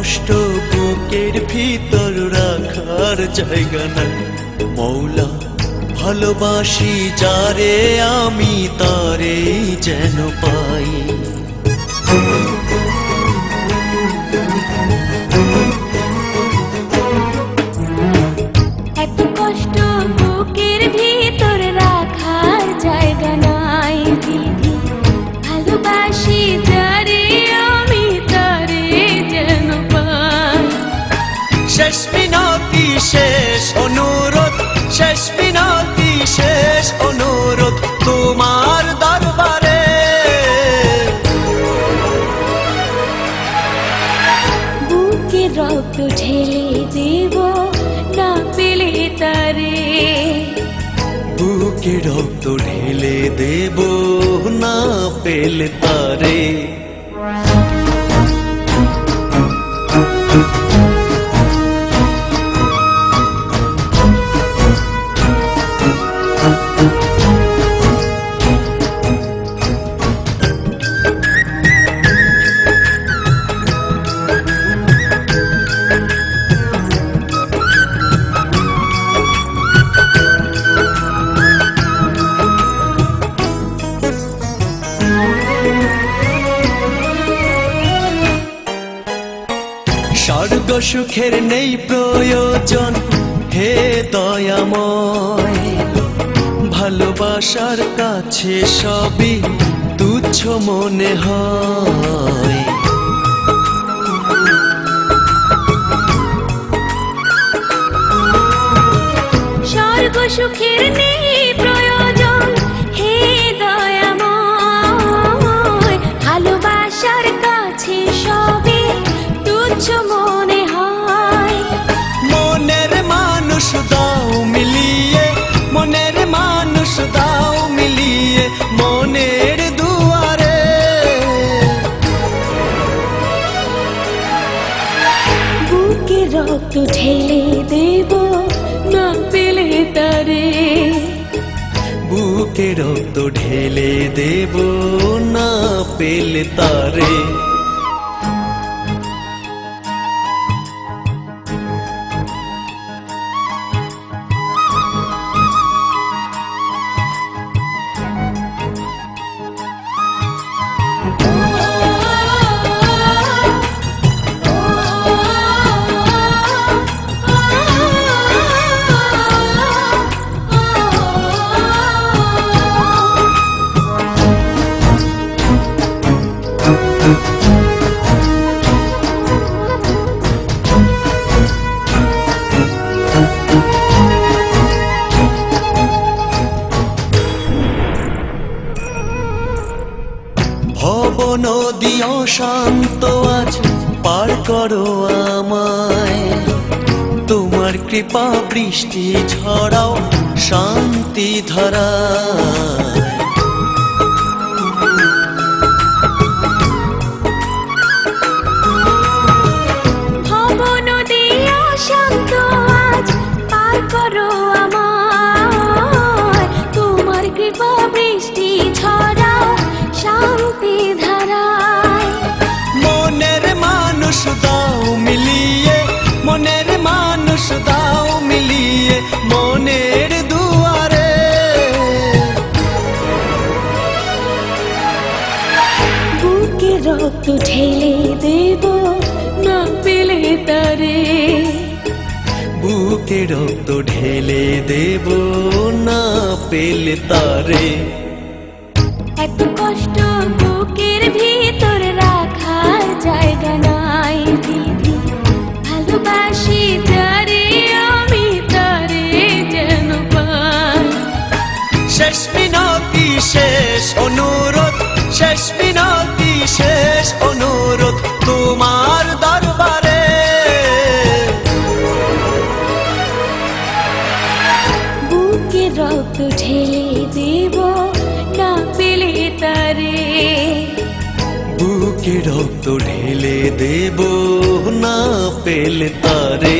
কষ্ট বুকের ভিতর রাখার জায়গা নাই। মৌলা ভালোবাসি যারে আমি তারে যেন পাই। এত কষ্ট বুকের ভিতর রাখার জায়গা নাই দিদি, ভালোবাসি যারে আমি তারে যেন পাই। শেষ মিনতি শেষ অনুরোধ, শেষ মিনতি শেষ অনুরোধ তোমার দরবারে। বুকে রক্ত ঢেলে দেব না পেলে তারে, বুকে রক্ত ঢেলে দেব না পেলে তারে। স্বর্গ সুখের নেই প্রয়োজন হে দয়াময়, ভালোবাসার কাছে সবই তুচ্ছ মনে হয়। স্বর্গ সুখের নেই প্রয়োজন হে দয়াময়, ভালোবাসার কাছে সবই তুচ্ছ মনে হয়। মনের মানুষ দাও মিলিয়ে, মনের মানুষ দাও মিলিয়ে মনের দুয়ারে। বুকে রক্ত ঢেলে দেব না পেলে তারে, বুকে রক্ত ঢেলে দেব না পেলে তারে। ভব নদী অশান্ত আজ পার করো আমায়, তোমার কৃপা বৃষ্টি ঝরাও শান্তি ধারায়। ভব নদী অশান্ত আজ পার করো আমায়, তোমার কৃপা বৃষ্টি ঝরাও শান্তি ধারায়। মনের মানুষ দাও মিলিয়ে, মনের মানুষ দাও মিলিয়ে মনের দুয়ারে। বুকে রক্ত ঢেলে দেব না পেলে তারে, বুকে রক্ত ঢেলে দেব না পেলে তারে। এত কষ্ট বুকের ভিতর রাখার জায়গা নাই দিদি, ভালোবাসি যারে আমি তারে যেন পাই। শেষ মিনতি শেষ অনুরোধ, শেষ মিনতি শেষ অনুরোধ তোমার দরবারে। বুকে রক্ত ঢেলে দেব না পেলে তারে, বুকে রক্ত ঢেলে দেব না পেলে তারে।